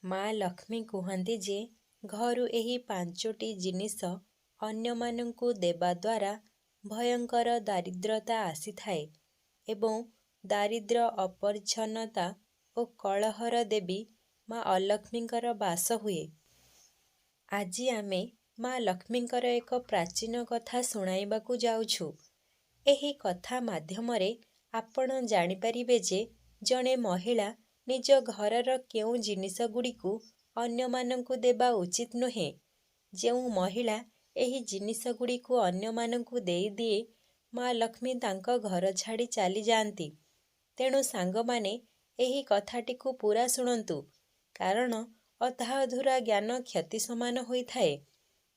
ମା' ଲକ୍ଷ୍ମୀ କୁହନ୍ତି ଯେ ଘରୁ ଏହି 5ଟି ଜିନିଷ ଅନ୍ୟମାନଙ୍କୁ ଦେବା ଦ୍ୱାରା ଭୟଙ୍କର ଦାରିଦ୍ରତା ଆସିଥାଏ ଏବଂ ଦାରିଦ୍ର୍ୟ, ଅପରିଚ୍ଛନ୍ନତା ଓ କଳହର ଦେବୀ ମା' ଅଲକ୍ଷ୍ମୀଙ୍କର ବାସ ହୁଏ। ଆଜି ଆମେ ମା' ଲକ୍ଷ୍ମୀଙ୍କର ଏକ ପ୍ରାଚୀନ କଥା ଶୁଣାଇବାକୁ ଯାଉଛୁ। ଏହି କଥା ମାଧ୍ୟମରେ ଆପଣ ଜାଣିପାରିବେ ଯେ ଜଣେ ମହିଳା ନିଜ ଘରର କେଉଁ ଜିନିଷଗୁଡ଼ିକୁ ଅନ୍ୟମାନଙ୍କୁ ଦେବା ଉଚିତ ନୁହେଁ। ଯେଉଁ ମହିଳା ଏହି ଜିନିଷଗୁଡ଼ିକୁ ଅନ୍ୟମାନଙ୍କୁ ଦେଇଦିଏ, ମା' ଲକ୍ଷ୍ମୀ ତାଙ୍କ ଘର ଛାଡ଼ି ଚାଲିଯାଆନ୍ତି। ତେଣୁ ସାଙ୍ଗମାନେ ଏହି କଥାଟିକୁ ପୂରା ଶୁଣନ୍ତୁ, କାରଣ ଅଧା ଅଧୁରା ଜ୍ଞାନ କ୍ଷତି ସମାନ ହୋଇଥାଏ।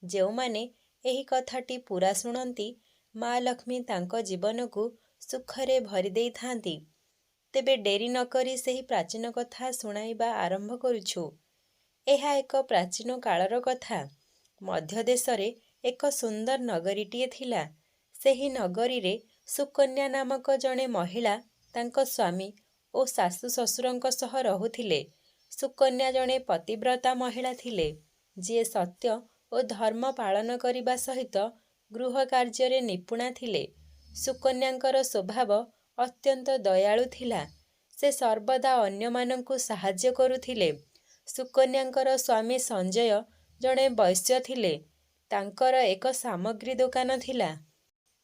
ଯେଉଁମାନେ ଏହି କଥାଟି ପୂରା ଶୁଣନ୍ତି, ମା' ଲକ୍ଷ୍ମୀ ତାଙ୍କ ଜୀବନକୁ ସୁଖରେ ଭରି ଦେଇଥାନ୍ତି। ତେବେ ଡେରି ନକରି ସେହି ପ୍ରାଚୀନ କଥା ଶୁଣାଇବା ଆରମ୍ଭ କରୁଛୁ। ଏହା ଏକ ପ୍ରାଚୀନ କାଳର କଥା। ମଧ୍ୟଦେଶରେ ଏକ ସୁନ୍ଦର ନଗରୀଟିଏ ଥିଲା। ସେହି ନଗରୀରେ ସୁକନ୍ୟା ନାମକ ଜଣେ ମହିଳା ତାଙ୍କ ସ୍ୱାମୀ ଓ ଶାଶୁ ଶ୍ୱଶୁରଙ୍କ ସହ ରହୁଥିଲେ। ସୁକନ୍ୟା ଜଣେ ପତିବ୍ରତା ମହିଳା ଥିଲେ, ଯିଏ ସତ୍ୟ ଓ ଧର୍ମ ପାଳନ କରିବା ସହିତ ଗୃହ କାର୍ଯ୍ୟରେ ନିପୁଣା ଥିଲେ। ସୁକନ୍ୟାଙ୍କର ସ୍ୱଭାବ ଅତ୍ୟନ୍ତ ଦୟାଳୁ ଥିଲା। ସେ ସର୍ବଦା ଅନ୍ୟମାନଙ୍କୁ ସାହାଯ୍ୟ କରୁଥିଲେ। ସୁକନ୍ୟାଙ୍କର ସ୍ୱାମୀ ସଞ୍ଜୟ ଜଣେ ବୈଶ୍ୟ ଥିଲେ। ତାଙ୍କର ଏକ ସାମଗ୍ରୀ ଦୋକାନ ଥିଲା,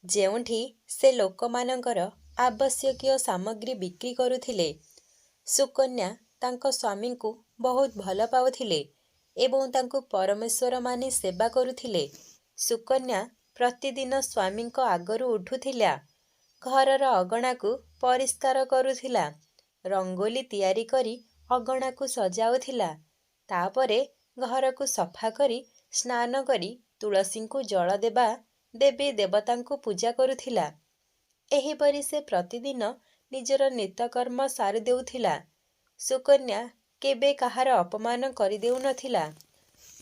ଯେଉଁଠି ସେ ଲୋକମାନଙ୍କର ଆବଶ୍ୟକୀୟ ସାମଗ୍ରୀ ବିକ୍ରି କରୁଥିଲେ। ସୁକନ୍ୟା ତାଙ୍କ ସ୍ୱାମୀଙ୍କୁ ବହୁତ ଭଲ ପାଉଥିଲେ ଏବଂ ତାଙ୍କୁ ପରମେଶ୍ୱର ମାନି ସେବା କରୁଥିଲେ। ସୁକନ୍ୟା ପ୍ରତିଦିନ ସ୍ୱାମୀଙ୍କ ଆଗରୁ ଉଠୁଥିଲା, ଘରର ଅଗଣାକୁ ପରିଷ୍କାର କରୁଥିଲା, ରଙ୍ଗୋଲି ତିଆରି କରି ଅଗଣାକୁ ସଜାଉଥିଲା। ତାପରେ ଘରକୁ ସଫା କରି ସ୍ନାନ କରି ତୁଳସୀଙ୍କୁ ଜଳ ଦେବା, ଦେବୀ ଦେବତାଙ୍କୁ ପୂଜା କରୁଥିଲା। ଏହିପରି ସେ ପ୍ରତିଦିନ ନିଜର ନିତ୍ୟକର୍ମ ସାରି ଦେଉଥିଲା। ସୁକନ୍ୟା କେବେ କାହାର ଅପମାନ କରିଦେଉନଥିଲା।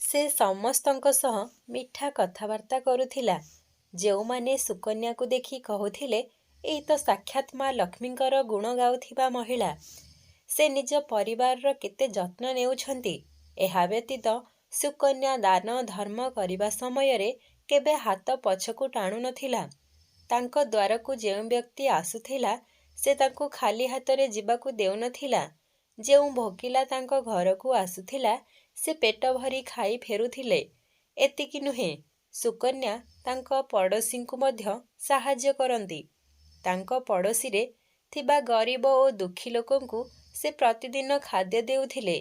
ସେ ସମସ୍ତଙ୍କ ସହ ମିଠା କଥାବାର୍ତ୍ତା କରୁଥିଲା। ଯେଉଁମାନେ ସୁକନ୍ୟାକୁ ଦେଖି କହୁଥିଲେ, ଏଇ ତ ସାକ୍ଷାତ୍ ମା' ଲକ୍ଷ୍ମୀଙ୍କର ଗୁଣ ଗାଉଥିବା ମହିଳା। ସେ ନିଜ ପରିବାରର କେତେ ଯତ୍ନ ନେଉଛନ୍ତି। ଏହା ବ୍ୟତୀତ ସୁକନ୍ୟା ଦାନ ଧର୍ମ କରିବା ସମୟରେ କେବେ ହାତ ପଛକୁ ଟାଣୁ ନଥିଲା। ତାଙ୍କ ଦ୍ୱାରକୁ ଯେଉଁ ବ୍ୟକ୍ତି ଆସୁଥିଲା, ସେ ତାଙ୍କୁ ଖାଲି ହାତରେ ଯିବାକୁ ଦେଉନଥିଲା। ଯେଉଁ ଭୋକିଲା ତାଙ୍କ ଘରକୁ ଆସୁଥିଲା, ସେ ପେଟ ଭରି ଖାଇ ଫେରୁଥିଲେ। ଏତିକି ନୁହେଁ, ସୁକନ୍ୟା ତାଙ୍କ ପଡ଼ୋଶୀଙ୍କୁ ମଧ୍ୟ ସାହାଯ୍ୟ କରନ୍ତି। ତାଙ୍କ ପଡ଼ୋଶୀରେ ଥିବା ଗରିବ ଓ ଦୁଃଖୀ ଲୋକଙ୍କୁ ସେ ପ୍ରତିଦିନ ଖାଦ୍ୟ ଦେଉଥିଲେ।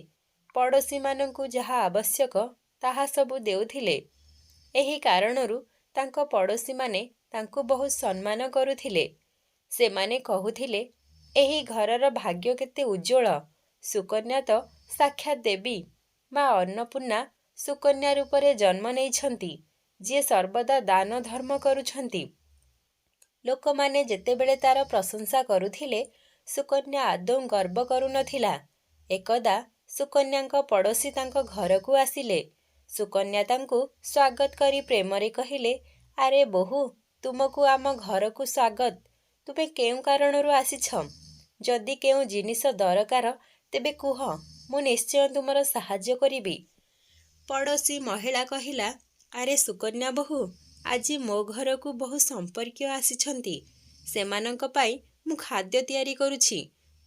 ପଡ଼ୋଶୀମାନଙ୍କୁ ଯାହା ଆବଶ୍ୟକ ତାହା ସବୁ ଦେଉଥିଲେ। ଏହି କାରଣରୁ ତାଙ୍କ ପଡ଼ୋଶୀମାନେ ତାଙ୍କୁ ବହୁତ ସମ୍ମାନ କରୁଥିଲେ। ସେମାନେ କହୁଥିଲେ, ଏହି ଘରର ଭାଗ୍ୟ କେତେ ଉଜ୍ଜ୍ୱଳ। ସୁକନ୍ୟା ତ ସାକ୍ଷାତ୍ ଦେବୀ। ମା' ଅନ୍ନପୂର୍ଣ୍ଣା ସୁକନ୍ୟା ରୂପରେ ଜନ୍ମ ନେଇଛନ୍ତି, ଯିଏ ସର୍ବଦା ଦାନ ଧର୍ମ କରୁଛନ୍ତି। ଲୋକମାନେ ଯେତେବେଳେ ତାର ପ୍ରଶଂସା କରୁଥିଲେ, ସୁକନ୍ୟା ଆଦୌ ଗର୍ବ କରୁନଥିଲା। ଏକଦା ସୁକନ୍ୟାଙ୍କ ପଡ଼ୋଶୀ ତାଙ୍କ ଘରକୁ ଆସିଲେ। ସୁକନ୍ୟା ତାଙ୍କୁ ସ୍ୱାଗତ କରି ପ୍ରେମରେ କହିଲେ, ଆରେ ବୋହୂ, ତୁମକୁ ଆମ ଘରକୁ ସ୍ୱାଗତ। ତୁମେ କେଉଁ କାରଣରୁ ଆସିଛ? ଯଦି କେଉଁ ଜିନିଷ ଦରକାର, ତେବେ କୁହ, ମୁଁ ନିଶ୍ଚୟ ତୁମର ସାହାଯ୍ୟ କରିବି। ପଡ଼ୋଶୀ ମହିଳା କହିଲା, ଆରେ ସୁକନ୍ୟା ବୋହୂ, ଆଜି ମୋ ଘରକୁ ବହୁ ସମ୍ପର୍କୀୟ ଆସିଛନ୍ତି। ସେମାନଙ୍କ ପାଇଁ ମୁଁ ଖାଦ୍ୟ ତିଆରି କରୁଛି।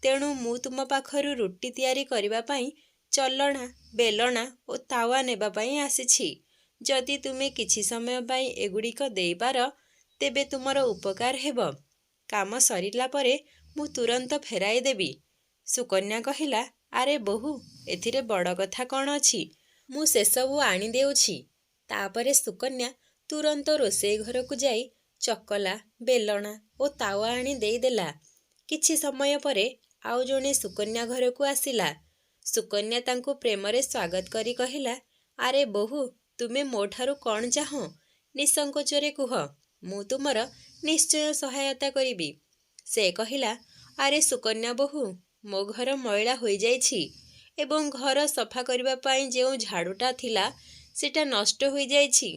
ତେଣୁ ମୁଁ ତୁମ ପାଖରୁ ରୁଟି ତିଆରି କରିବା ପାଇଁ ଚଲଣା, ବେଲଣା ଓ ତାୱା ନେବା ପାଇଁ ଆସିଛି। ଯଦି ତୁମେ କିଛି ସମୟ ପାଇଁ ଏଗୁଡ଼ିକ ଦେଇପାର, ତେବେ ତୁମର ଉପକାର ହେବ। କାମ ସରିଲା ପରେ ମୁଁ ତୁରନ୍ତ ଫେରାଇ ଦେବି। ସୁକନ୍ୟା କହିଲା, ଆରେ ବୋହୂ, ଏଥିରେ ବଡ଼ କଥା କ'ଣ ଅଛି? ମୁଁ ସେସବୁ ଆଣି ଦେଉଛି। ତାପରେ ସୁକନ୍ୟା ତୁରନ୍ତ ରୋଷେଇ ଘରକୁ ଯାଇ ଚକଲା, ବେଲଣା ଓ ତାୱା ଆଣି ଦେଇଦେଲା। କିଛି ସମୟ ପରେ ଆଉ ଜଣେ ସୁକନ୍ୟା ଘରକୁ ଆସିଲା। ସୁକନ୍ୟା ତାଙ୍କୁ ପ୍ରେମରେ ସ୍ୱାଗତ କରି କହିଲା, ଆରେ ବୋହୂ, ତୁମେ ମୋ ଠାରୁ କ'ଣ ଚାହଁ? ନିଃସଙ୍କୋଚରେ କୁହ, ମୁଁ ତୁମର ନିଶ୍ଚୟ ସହାୟତା କରିବି। ସେ କହିଲା, ଆରେ ସୁକନ୍ୟା ବୋହୂ, ମୋ ଘର ମଇଳା ହୋଇଯାଇଛି ଏବଂ ଘର ସଫା କରିବା ପାଇଁ ଯେଉଁ ଝାଡ଼ୁଟା ଥିଲା, ସେଟା ନଷ୍ଟ ହୋଇଯାଇଛି।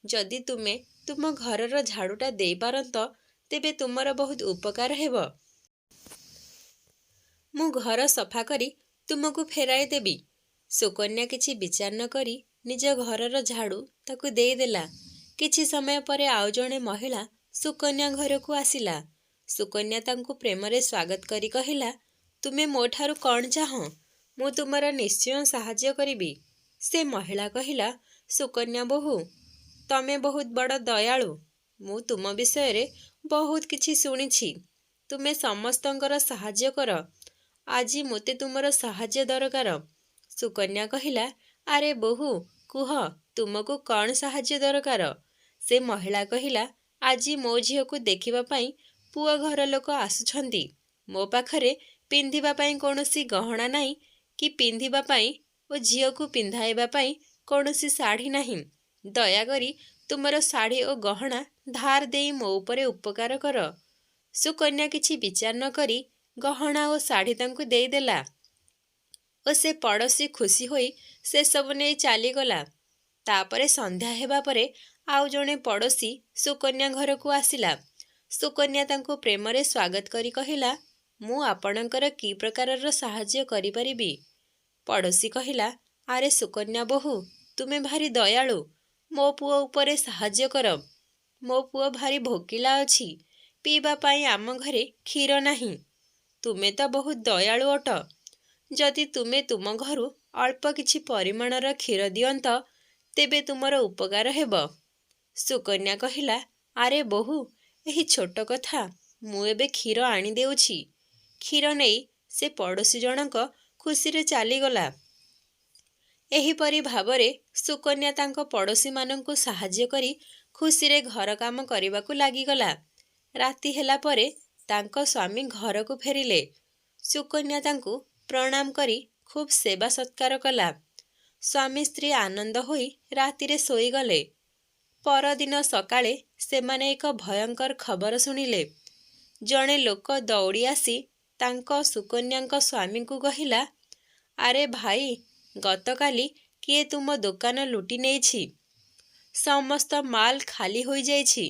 ଯଦି ତୁମେ ତୁମ ଘରର ଝାଡ଼ୁଟା ଦେଇପାରନ୍ତ, ତେବେ ତୁମର ବହୁତ ଉପକାର ହେବ। ମୁଁ ଘର ସଫା କରି ତୁମକୁ ଫେରାଇ ଦେବି। ସୁକନ୍ୟା କିଛି ବିଚାର ନ କରି ନିଜ ଘରର ଝାଡ଼ୁ ତାକୁ ଦେଇଦେଲା। କିଛି ସମୟ ପରେ ଆଉ ଜଣେ ମହିଳା ସୁକନ୍ୟା ଘରକୁ ଆସିଲା। ସୁକନ୍ୟା ତାଙ୍କୁ ପ୍ରେମରେ ସ୍ୱାଗତ କରି କହିଲା, ତୁମେ ମୋ ଠାରୁ କ'ଣ ଚାହଁ? ମୁଁ ତୁମର ନିଶ୍ଚୟ ସାହାଯ୍ୟ କରିବି। ସେ ମହିଳା କହିଲା, ସୁକନ୍ୟା ବୋହୂ, ତମେ ବହୁତ ବଡ଼ ଦୟାଳୁ। ମୁଁ ତୁମ ବିଷୟରେ ବହୁତ କିଛି ଶୁଣିଛି। ତୁମେ ସମସ୍ତଙ୍କର ସାହାଯ୍ୟ କର। ଆଜି ମୋତେ ତୁମର ସାହାଯ୍ୟ ଦରକାର। ସୁକନ୍ୟା କହିଲା, ଆରେ ବୋହୂ, କୁହ ତୁମକୁ କ'ଣ ସାହାଯ୍ୟ ଦରକାର? ସେ ମହିଳା କହିଲା, ଆଜି ମୋ ଝିଅକୁ ଦେଖିବା ପାଇଁ ପୁଅ ଘର ଲୋକ ଆସୁଛନ୍ତି। ମୋ ପାଖରେ ପିନ୍ଧିବା ପାଇଁ କୌଣସି ଗହଣା ନାହିଁ କି ପିନ୍ଧିବା ପାଇଁ ଓ ଝିଅକୁ ପିନ୍ଧାଇବା ପାଇଁ କୌଣସି ଶାଢ଼ୀ ନାହିଁ। ଦୟାକରି ତୁମର ଶାଢ଼ୀ ଓ ଗହଣା ଧାର ଦେଇ ମୋ ଉପରେ ଉପକାର କର। ସୁକନ୍ୟା କିଛି ବିଚାର ନ କରି ଗହଣା ଓ ଶାଢ଼ୀ ତାଙ୍କୁ ଦେଇଦେଲା ଓ ସେ ପଡ଼ୋଶୀ ଖୁସି ହୋଇ ସେସବୁ ନେଇ ଚାଲିଗଲା। ତାପରେ ସନ୍ଧ୍ୟା ହେବା ପରେ ଆଉ ଜଣେ ପଡ଼ୋଶୀ ସୁକନ୍ୟା ଘରକୁ ଆସିଲା। ସୁକନ୍ୟା ତାଙ୍କୁ ପ୍ରେମରେ ସ୍ୱାଗତ କରି କହିଲା, ମୁଁ ଆପଣଙ୍କର କି ପ୍ରକାରର ସାହାଯ୍ୟ କରିପାରିବି? ପଡ଼ୋଶୀ କହିଲା, ଆରେ ସୁକନ୍ୟା ବୋହୂ, ତୁମେ ଭାରି ଦୟାଳୁ। ମୋ ପୁଅ ଉପରେ ସାହାଯ୍ୟ କର। ମୋ ପୁଅ ଭାରି ଭୋକିଲା ଅଛି। ପିଇବା ପାଇଁ ଆମ ଘରେ କ୍ଷୀର ନାହିଁ। ତୁମେ ତ ବହୁତ ଦୟାଳୁ ଅଟ। ଯଦି ତୁମେ ତୁମ ଘରୁ ଅଳ୍ପ କିଛି ପରିମାଣର କ୍ଷୀର ଦିଅନ୍ତ, ତେବେ ତୁମର ଉପକାର ହେବ। ସୁକନ୍ୟା କହିଲା, ଆରେ ବୋହୂ, ଏହି ଛୋଟ କଥା, ମୁଁ ଏବେ କ୍ଷୀର ଆଣିଦେଉଛି। କ୍ଷୀର ନେଇ ସେ ପଡ଼ୋଶୀ ଜଣକ ଖୁସିରେ ଚାଲିଗଲା। ଏହିପରି ଭାବରେ ସୁକନ୍ୟା ତାଙ୍କ ପଡ଼ୋଶୀମାନଙ୍କୁ ସାହାଯ୍ୟ କରି ଖୁସିରେ ଘର କାମ କରିବାକୁ ଲାଗିଗଲା। ରାତି ହେଲା ପରେ ତାଙ୍କ ସ୍ୱାମୀ ଘରକୁ ଫେରିଲେ। ସୁକନ୍ୟା ତାଙ୍କୁ ପ୍ରଣାମ କରି ଖୁବ୍ ସେବା ସତ୍କାର କଲା। ସ୍ୱାମୀ ସ୍ତ୍ରୀ ଆନନ୍ଦ ହୋଇ ରାତିରେ ଶୋଇଗଲେ। ପରଦିନ ସକାଳେ ସେମାନେ ଏକ ଭୟଙ୍କର ଖବର ଶୁଣିଲେ। ଜଣେ ଲୋକ ଦୌଡ଼ି ଆସି ତାଙ୍କ ସୁକନ୍ୟାଙ୍କ ସ୍ୱାମୀଙ୍କୁ କହିଲା, ଆରେ ଭାଇ, ଗତକାଲି କିଏ ତୁମ ଦୋକାନ ଲୁଟି ନେଇଛି। ସମସ୍ତ ମାଲ ଖାଲି ହୋଇଯାଇଛି।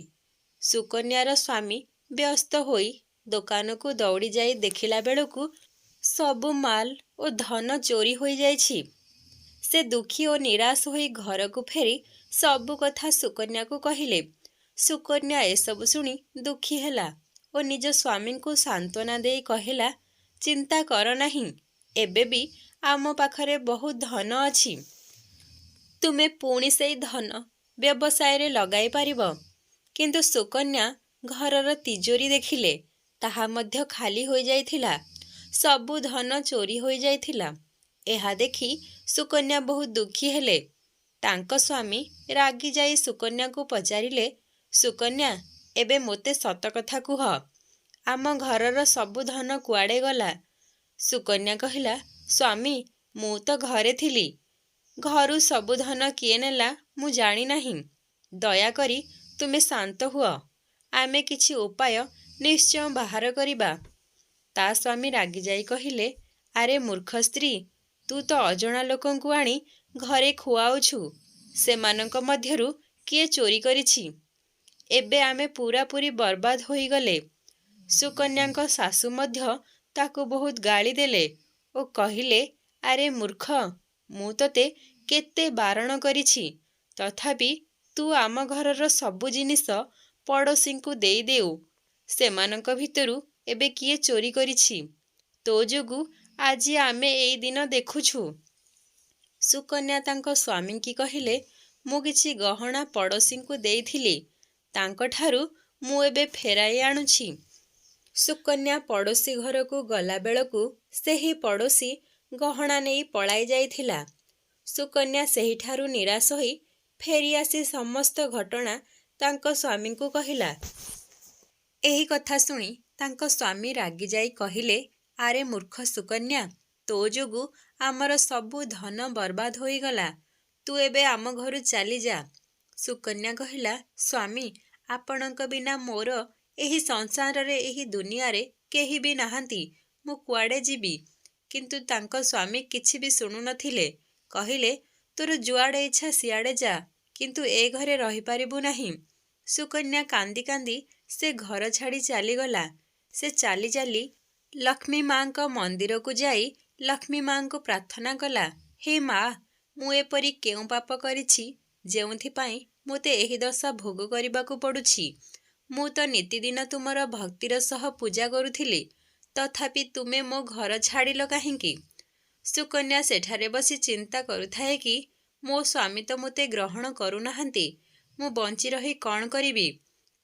ସୁକନ୍ୟାର ସ୍ୱାମୀ ବ୍ୟସ୍ତ ହୋଇ ଦୋକାନକୁ ଦୌଡ଼ି ଯାଇ ଦେଖିଲା ବେଳକୁ ସବୁ ମାଲ ଓ ଧନ ଚୋରି ହୋଇଯାଇଛି। ସେ ଦୁଃଖୀ ଓ ନିରାଶ ହୋଇ ଘରକୁ ଫେରି ସବୁ କଥା ସୁକନ୍ୟାକୁ କହିଲେ। ସୁକନ୍ୟା ଏସବୁ ଶୁଣି ଦୁଃଖୀ ହେଲା ଓ ନିଜ ସ୍ୱାମୀଙ୍କୁ ସାନ୍ତ୍ୱନା ଦେଇ କହିଲା, ଚିନ୍ତା କର ନାହିଁ, ଏବେ ବି ଆମ ପାଖରେ ବହୁତ ଧନ ଅଛି। ତୁମେ ପୁଣି ସେଇ ଧନ ବ୍ୟବସାୟରେ ଲଗାଇ ପାରିବ। କିନ୍ତୁ ସୁକନ୍ୟା ଘରର ତିଜୋରୀ ଦେଖିଲେ, ତାହା ମଧ୍ୟ ଖାଲି ହୋଇଯାଇଥିଲା। ସବୁ ଧନ ଚୋରି ହୋଇଯାଇଥିଲା। ଏହା ଦେଖି ସୁକନ୍ୟା ବହୁତ ଦୁଃଖୀ ହେଲେ। ତାଙ୍କ ସ୍ୱାମୀ ରାଗି ଯାଇ ସୁକନ୍ୟାକୁ ପଚାରିଲେ, ସୁକନ୍ୟା, ଏବେ ମୋତେ ସତ କଥା କୁହ, ଆମ ଘରର ସବୁ ଧନ କୁଆଡ଼େ ଗଲା? ସୁକନ୍ୟା କହିଲା, ସ୍ୱାମୀ, ମୁଁ ତ ଘରେ ଥିଲି। ଘରୁ ସବୁ ଧନ କିଏ ନେଲା ମୁଁ ଜାଣିନାହିଁ। ଦୟାକରି ତୁମେ ଶାନ୍ତ ହୁଅ। ଆମେ କିଛି ଉପାୟ ନିଶ୍ଚୟ ବାହାର କରିବା। ତା ସ୍ୱାମୀ ରାଗିଯାଇ କହିଲେ, ଆରେ ମୂର୍ଖ ସ୍ତ୍ରୀ, ତୁ ତ ଅଜଣା ଲୋକଙ୍କୁ ଆଣି ଘରେ ଖୁଆଉଛୁ। ସେମାନଙ୍କ ମଧ୍ୟରୁ କିଏ ଚୋରି କରିଛି? ଏବେ ଆମେ ପୂରାପୂରି ବର୍ବାଦ ହୋଇଗଲେ। ସୁକନ୍ୟାଙ୍କ ଶାଶୁ ମଧ୍ୟ ତାକୁ ବହୁତ ଗାଳି ଦେଲେ ଓ କହିଲେ, ଆରେ ମୂର୍ଖ, ମୁଁ ତୋତେ କେତେ ବାରଣ କରିଛି, ତଥାପି ତୁ ଆମ ଘରର ସବୁ ଜିନିଷ ପଡ଼ୋଶୀଙ୍କୁ ଦେଇଦେଉ। ସେମାନଙ୍କ ଭିତରୁ ଏବେ କିଏ ଚୋରି କରିଛି? ତୋ ଯୋଗୁଁ ଆଜି ଆମେ ଏଇ ଦିନ ଦେଖୁଛୁ। ସୁକନ୍ୟା ତାଙ୍କ ସ୍ୱାମୀଙ୍କି କହିଲେ, ମୁଁ କିଛି ଗହଣା ପଡ଼ୋଶୀଙ୍କୁ ଦେଇଥିଲି। ତାଙ୍କଠାରୁ ମୁଁ ଏବେ ଫେରାଇ ଆଣୁଛି। ସୁକନ୍ୟା ପଡ଼ୋଶୀ ଘରକୁ ଗଲାବେଳକୁ ସେହି ପଡ଼ୋଶୀ ଗହଣା ନେଇ ପଳାଇ ଯାଇଥିଲା। ସୁକନ୍ୟା ସେହିଠାରୁ ନିରାଶ ହୋଇ ଫେରିଆସି ସମସ୍ତ ଘଟଣା ତାଙ୍କ ସ୍ୱାମୀଙ୍କୁ କହିଲା। ଏହି କଥା ଶୁଣି ତାଙ୍କ ସ୍ୱାମୀ ରାଗିଯାଇ କହିଲେ, ଆରେ ମୂର୍ଖ ସୁକନ୍ୟା, ତୋ ଯୋଗୁଁ ଆମର ସବୁ ଧନ ବର୍ବାଦ ହୋଇଗଲା। ତୁ ଏବେ ଆମ ଘରୁ ଚାଲିଯା। ସୁକନ୍ୟା କହିଲା, ସ୍ୱାମୀ, ଆପଣଙ୍କ ବିନା ମୋର ଏହି ସଂସାରରେ, ଏହି ଦୁନିଆରେ କେହି ବି ନାହାନ୍ତି। ମୁଁ କୁଆଡ଼େ ଯିବି? କିନ୍ତୁ ତାଙ୍କ ସ୍ୱାମୀ କିଛି ବି ଶୁଣୁନଥିଲେ। କହିଲେ, ତୋର ଯୁଆଡ଼େ ଇଚ୍ଛା ସିଆଡ଼େ ଯା, କିନ୍ତୁ ଏ ଘରେ ରହିପାରିବୁ ନାହିଁ। ସୁକନ୍ୟା କାନ୍ଦି କାନ୍ଦି ସେ ଘର ଛାଡ଼ି ଚାଲିଗଲା। ସେ ଚାଲି ଚାଲି ଲକ୍ଷ୍ମୀ ମାଙ୍କ ମନ୍ଦିରକୁ ଯାଇ ଲକ୍ଷ୍ମୀ ମାଙ୍କୁ ପ୍ରାର୍ଥନା କଲା, ହେ ମା, ମୁଁ ଏପରି କେଉଁ ପାପ କରିଛି ଯେଉଁଥିପାଇଁ ମୋତେ ଏହି ଦଶା ଭୋଗ କରିବାକୁ ପଡ଼ୁଛି? ମୁଁ ତ ନିତିଦିନ ତୁମର ଭକ୍ତିର ସହ ପୂଜା କରୁଥିଲି, ତଥାପି ତୁମେ ମୋ ଘର ଛାଡ଼ିଲ କାହିଁକି? ସୁକନ୍ୟା ସେଠାରେ ବସି ଚିନ୍ତା କରୁଥାଏ କି ମୋ ସ୍ୱାମୀ ତ ମୋତେ ଗ୍ରହଣ କରୁନାହାନ୍ତି, ମୁଁ ବଞ୍ଚି ରହି କ'ଣ କରିବି?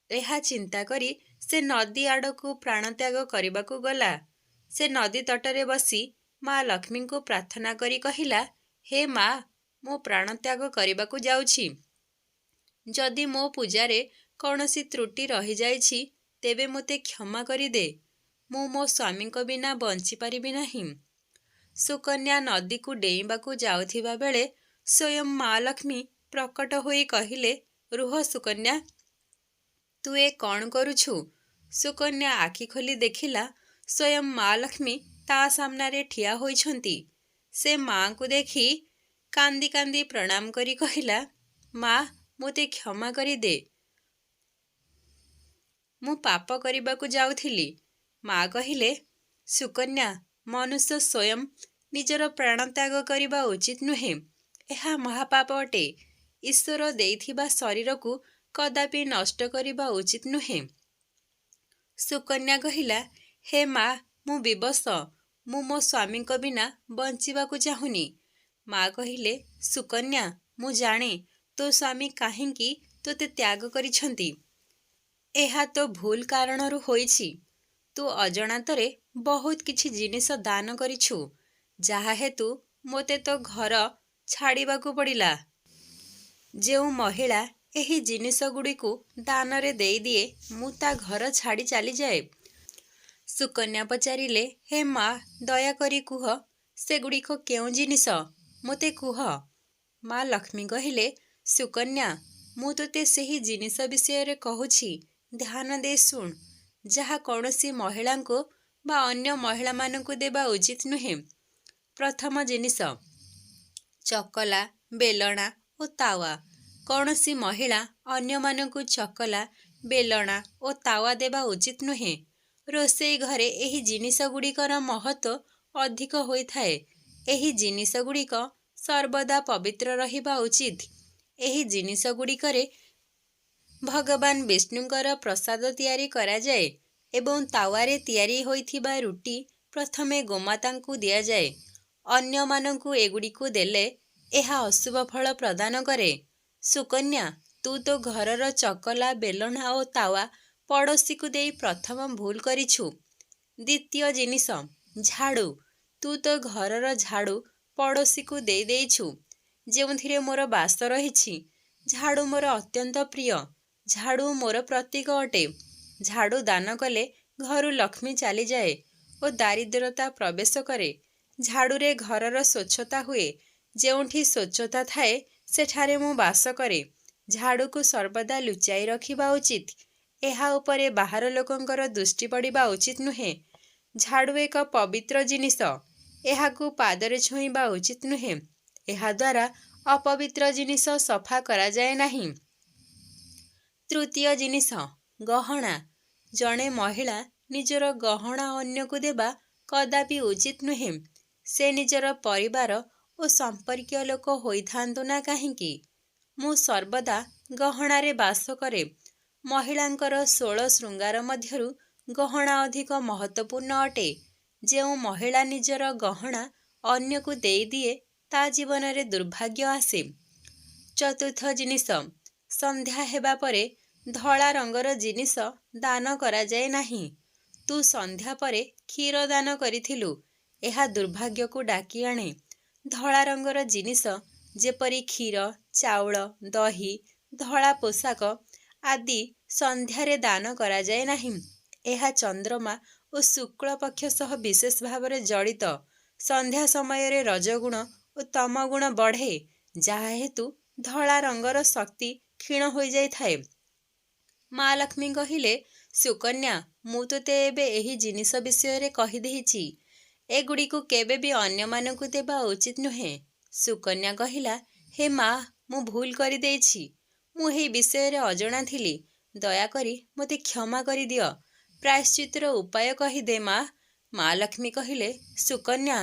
ଏହା ଚିନ୍ତା କରି ସେ ନଦୀ ଆଡ଼କୁ ପ୍ରାଣତ୍ୟାଗ କରିବାକୁ ଗଲା। ସେ ନଦୀ ତଟରେ ବସି ମା ଲକ୍ଷ୍ମୀଙ୍କୁ ପ୍ରାର୍ଥନା କରି କହିଲା, ହେ ମା, ମୁଁ ପ୍ରାଣତ୍ୟାଗ କରିବାକୁ ଯାଉଛି। ଯଦି ମୋ ପୂଜାରେ କୌଣସି ତ୍ରୁଟି ରହିଯାଇଛି ତେବେ ମୋତେ କ୍ଷମା କରିଦେ। ମୁଁ ମୋ ସ୍ୱାମୀଙ୍କ ବିନା ବଞ୍ଚିପାରିବି ନାହିଁ। ସୁକନ୍ୟା ନଦୀକୁ ଡେଇଁବାକୁ ଯାଉଥିବା ବେଳେ ସ୍ୱୟଂ ମା ଲକ୍ଷ୍ମୀ ପ୍ରକଟ ହୋଇ କହିଲେ, ରୁହ ସୁକନ୍ୟା, ତୁ ଏ କ'ଣ କରୁଛୁ? ସୁକନ୍ୟା ଆଖି ଖୋଲି ଦେଖିଲା ସ୍ୱୟଂ ମା ଲକ୍ଷ୍ମୀ ତା ସାମ୍ନାରେ ଠିଆ ହୋଇଛନ୍ତି। ସେ ମାଙ୍କୁ ଦେଖି କାନ୍ଦି କାନ୍ଦି ପ୍ରଣାମ କରି କହିଲା, ମା, ମୋତେ କ୍ଷମା କରିଦେ, ମୁଁ ପାପ କରିବାକୁ ଯାଉଥିଲି। ମା କହିଲେ, ସୁକନ୍ୟା, ମନୁଷ୍ୟ ସ୍ୱୟଂ ନିଜର ପ୍ରାଣତ୍ୟାଗ କରିବା ଉଚିତ ନୁହେଁ। ଏହା ମହାପାପ ଅଟେ। ଈଶ୍ୱର ଦେଇଥିବା ଶରୀରକୁ କଦାପି ନଷ୍ଟ କରିବା ଉଚିତ ନୁହେଁ। ସୁକନ୍ୟା କହିଲା, ହେ ମା, ମୁଁ ବିବଶ, ମୁଁ ମୋ ସ୍ୱାମୀଙ୍କ ବିନା ବଞ୍ଚିବାକୁ ଚାହୁଁନି। ମା କହିଲେ, ସୁକନ୍ୟା, ମୁଁ ଜାଣେ ତୋ ସ୍ୱାମୀ କାହିଁକି ତୋତେ ତ୍ୟାଗ କରିଛନ୍ତି। ଏହା ତୋ ଭୁଲ କାରଣରୁ ହୋଇଛି। ତୁ ଅଜାଣତରେ ବହୁତ କିଛି ଜିନିଷ ଦାନ କରିଛୁ, ଯାହା ହେତୁ ମୋତେ ତୋ ଘର ଛାଡ଼ିବାକୁ ପଡ଼ିଲା। ଯେଉଁ ମହିଳା ଏହି ଜିନିଷଗୁଡ଼ିକୁ ଦାନରେ ଦେଇଦିଏ, ମୁଁ ତା ଘର ଛାଡ଼ି ଚାଲିଯାଏ। ସୁକନ୍ୟା ପଚାରିଲେ, ହେ ମା, ଦୟାକରି କୁହ, ସେଗୁଡ଼ିକ କେଉଁ ଜିନିଷ? ମୋତେ କୁହ। ମା ଲକ୍ଷ୍ମୀ କହିଲେ, ସୁକନ୍ୟା, ମୁଁ ତୋତେ ସେହି ଜିନିଷ ବିଷୟରେ କହୁଛି, ଧ୍ୟାନ ଦେଇ ଶୁଣ, ଯାହା କୌଣସି ମହିଳାଙ୍କୁ ବା ଅନ୍ୟ ମହିଳାମାନଙ୍କୁ ଦେବା ଉଚିତ ନୁହେଁ। ପ୍ରଥମ ଜିନିଷ, ଚକଲା, ବେଲଣା ଓ ତାୱା। କୌଣସି ମହିଳା ଅନ୍ୟମାନଙ୍କୁ ଚକଲା, ବେଲଣା ଓ ତାୱା ଦେବା ଉଚିତ ନୁହେଁ। ରୋଷେଇ ଘରେ ଏହି ଜିନିଷଗୁଡ଼ିକର ମହତ୍ତ୍ୱ ଅଧିକ ହୋଇଥାଏ। ଏହି ଜିନିଷଗୁଡ଼ିକ ସର୍ବଦା ପବିତ୍ର ରହିବା ଉଚିତ। ଏହି ଜିନିଷଗୁଡ଼ିକରେ ଭଗବାନ ବିଷ୍ଣୁଙ୍କର ପ୍ରସାଦ ତିଆରି କରାଯାଏ ଏବଂ ତାୱାରେ ତିଆରି ହୋଇଥିବା ରୁଟି ପ୍ରଥମେ ଗୋମାତାଙ୍କୁ ଦିଆଯାଏ। ଅନ୍ୟମାନଙ୍କୁ ଏଗୁଡ଼ିକୁ ଦେଲେ ଏହା ଅଶୁଭ ଫଳ ପ୍ରଦାନ କରେ। ସୁକନ୍ୟା, ତୁ ତୋ ଘରର ଚକଲା, ବେଲଣା ଓ ତାୱା ପଡ଼ୋଶୀକୁ ଦେଇ ପ୍ରଥମ ଭୁଲ କରିଛୁ। ଦ୍ୱିତୀୟ ଜିନିଷ, ଝାଡ଼ୁ। ତୁ ତୋ ଘରର ଝାଡ଼ୁ ପଡ଼ୋଶୀକୁ ଦେଇଛୁ, ଯେଉଁଥିରେ ମୋର ବାସ ରହିଛି। ଝାଡ଼ୁ ମୋର ଅତ୍ୟନ୍ତ ପ୍ରିୟ। ଝାଡ଼ୁ ମୋର ପ୍ରତୀକ ଅଟେ। ଝାଡ଼ୁ ଦାନ କଲେ ଘରୁ ଲକ୍ଷ୍ମୀ ଚାଲିଯାଏ ଓ ଦାରିଦ୍ର୍ୟତା ପ୍ରବେଶ କରେ। ଝାଡ଼ୁରେ ଘରର ସ୍ୱଚ୍ଛତା ହୁଏ। ଯେଉଁଠି ସ୍ୱଚ୍ଛତା ଥାଏ ସେଠାରେ ମୁଁ ବାସ କରେ। ଝାଡ଼ୁକୁ ସର୍ବଦା ଲୁଚାଇ ରଖିବା ଉଚିତ। ଏହା ଉପରେ ବାହାର ଲୋକଙ୍କର ଦୃଷ୍ଟି ପଡ଼ିବା ଉଚିତ ନୁହେଁ। ଝାଡ଼ୁ ଏକ ପବିତ୍ର ଜିନିଷ। ଏହାକୁ ପାଦରେ ଛୁଇଁବା ଉଚିତ ନୁହେଁ। ଏହାଦ୍ୱାରା ଅପବିତ୍ର ଜିନିଷ ସଫା କରାଯାଏ ନାହିଁ। ତୃତୀୟ ଜିନିଷ, ଗହଣା। ଜଣେ ମହିଳା ନିଜର ଗହଣା ଅନ୍ୟକୁ ଦେବା କଦାପି ଉଚିତ ନୁହେଁ। ସେ ନିଜର ପରିବାର ଓ ସମ୍ପର୍କୀୟ ଲୋକ ହୋଇଥାନ୍ତୁ ନା କାହିଁକି। ମୁଁ ସର୍ବଦା ଗହଣାରେ ବାସ କରେ। ମହିଳାଙ୍କର 16 ଶୃଙ୍ଗାର ମଧ୍ୟରୁ ଗହଣା ଅଧିକ ମହତ୍ତ୍ୱପୂର୍ଣ୍ଣ ଅଟେ। ଯେଉଁ ମହିଳା ନିଜର ଗହଣା ଅନ୍ୟକୁ ଦେଇଦିଏ, ତା ଜୀବନରେ ଦୁର୍ଭାଗ୍ୟ ଆସେ। ଚତୁର୍ଥ ଜିନିଷ, ସନ୍ଧ୍ୟା ହେବା ପରେ ଧଳା ରଙ୍ଗର ଜିନିଷ ଦାନ କରାଯାଏ ନାହିଁ। ତୁ ସନ୍ଧ୍ୟା ପରେ କ୍ଷୀର ଦାନ କରିଥିଲୁ। ଏହା ଦୁର୍ଭାଗ୍ୟକୁ ଡାକି ଆଣେ। ଧଳା ରଙ୍ଗର ଜିନିଷ ଯେପରି କ୍ଷୀର, ଚାଉଳ, ଦହି, ଧଳା ପୋଷାକ ଆଦି ସନ୍ଧ୍ୟାରେ ଦାନ କରାଯାଏ ନାହିଁ। ଏହା ଚନ୍ଦ୍ରମା ଓ ଶୁକ୍ଳ ପକ୍ଷ ସହ ବିଶେଷ ଭାବରେ ଜଡ଼ିତ। ସନ୍ଧ୍ୟା ସମୟରେ ରଜଗୁଣ ଓ ତମଗୁଣ ବଢ଼େ, ଯାହା ହେତୁ ଧଳା ରଙ୍ଗର ଶକ୍ତି କ୍ଷୀଣ ହୋଇଯାଇଥାଏ। ମା ଲକ୍ଷ୍ମୀ କହିଲେ, ସୁକନ୍ୟା, ମୁଁ ତୋତେ ଏବେ ଏହି ଜିନିଷ ବିଷୟରେ କହିଦେଇଛି। ଏଗୁଡ଼ିକୁ କେବେ ବି ଅନ୍ୟମାନଙ୍କୁ ଦେବା ଉଚିତ ନୁହେଁ। ସୁକନ୍ୟା କହିଲା, ହେ ମା, ମୁଁ ଭୁଲ କରିଦେଇଛି। ମୁଁ ଏହି ବିଷୟରେ ଅଜଣା ଥିଲି। ଦୟାକରି ମୋତେ କ୍ଷମା କରିଦିଅ। ପ୍ରାୟଶ୍ଚିତ୍ତର ଉପାୟ କହିଦେ ମା। ମା ଲକ୍ଷ୍ମୀ କହିଲେ, ସୁକନ୍ୟା,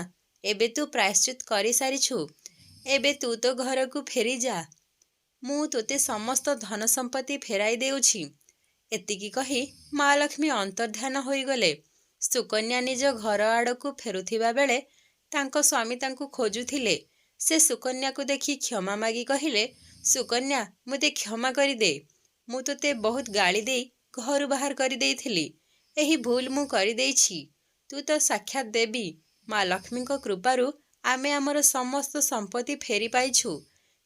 ଏବେ ତୁ ପ୍ରାୟଶ୍ଚିତ୍ତ କରିସାରିଛୁ। ଏବେ ତୁ ତ ଘରକୁ ଫେରି ଯା। ମୁଁ ତୋତେ ସମସ୍ତ ଧନ ସମ୍ପତ୍ତି ଫେରାଇ ଦେଉଛି। ଏତିକି କହି ମହାଲକ୍ଷ୍ମୀ ଅନ୍ତର୍ଦ୍ଧାନ ହୋଇଗଲେ। ସୁକନ୍ୟା ନିଜ ଘର ଆଡ଼କୁ ଫେରୁଥିବା ବେଳେ ତାଙ୍କ ସ୍ୱାମୀ ତାଙ୍କୁ ଖୋଜୁଥିଲେ। ସେ ସୁକନ୍ୟାକୁ ଦେଖି କ୍ଷମା ମାଗି କହିଲେ, ସୁକନ୍ୟା, ମୋତେ କ୍ଷମା କରିଦେ। ମୁଁ ତୋତେ ବହୁତ ଗାଳି ଦେଇ ଘରୁ ବାହାର କରିଦେଇଥିଲି। ଏହି ଭୁଲ ମୁଁ କରିଦେଇଛି। ତୁ ତ ସାକ୍ଷାତ ଦେବୀ। ମା ଲକ୍ଷ୍ମୀଙ୍କ କୃପାରୁ ଆମେ ଆମର ସମସ୍ତ ସମ୍ପତ୍ତି ଫେରି ପାଇଛୁ।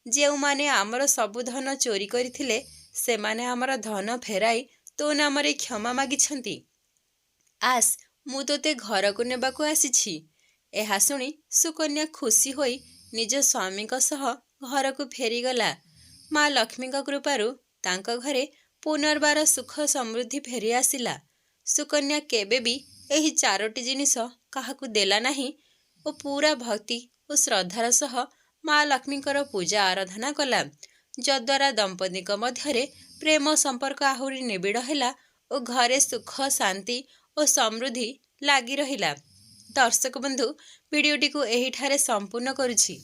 ଯେଉଁମାନେ ଆମର ସବୁ ଧନ ଚୋରି କରିଥିଲେ ସେମାନେ ଆମର ଧନ ଫେରାଇ ତୋ ନାମରେ କ୍ଷମା ମାଗିଛନ୍ତି। ଆସ୍, ମୁଁ ତୋତେ ଘରକୁ ନେବାକୁ ଆସିଛି। ଏହା ଶୁଣି ସୁକନ୍ୟା ଖୁସି ହୋଇ ନିଜ ସ୍ୱାମୀଙ୍କ ସହ ଘରକୁ ଫେରିଗଲା। ମା ଲକ୍ଷ୍ମୀଙ୍କ କୃପାରୁ ତାଙ୍କ ଘରେ ପୁନର୍ବାର ସୁଖ ସମୃଦ୍ଧି ଫେରିଆସିଲା। ସୁକନ୍ୟା କେବେ ବି ଏହି 4ଟି ଜିନିଷ କାହାକୁ ଦେଲା ନାହିଁ ଓ ପୁରା ଭକ୍ତି ଓ ଶ୍ରଦ୍ଧାର ସହ ମା ଲକ୍ଷ୍ମୀଙ୍କର ପୂଜା ଆରାଧନା କଲା, ଯଦ୍ୱାରା ଦମ୍ପତିଙ୍କ ମଧ୍ୟରେ ପ୍ରେମ ସମ୍ପର୍କ ଆହୁରି ନିବିଡ଼ ହେଲା ଓ ଘରେ ସୁଖ, ଶାନ୍ତି ଓ ସମୃଦ୍ଧି ଲାଗି ରହିଲା। ଦର୍ଶକ ବନ୍ଧୁ, ଭିଡ଼ିଓଟିକୁ ଏହିଠାରେ ସମ୍ପୂର୍ଣ୍ଣ କରୁଛି।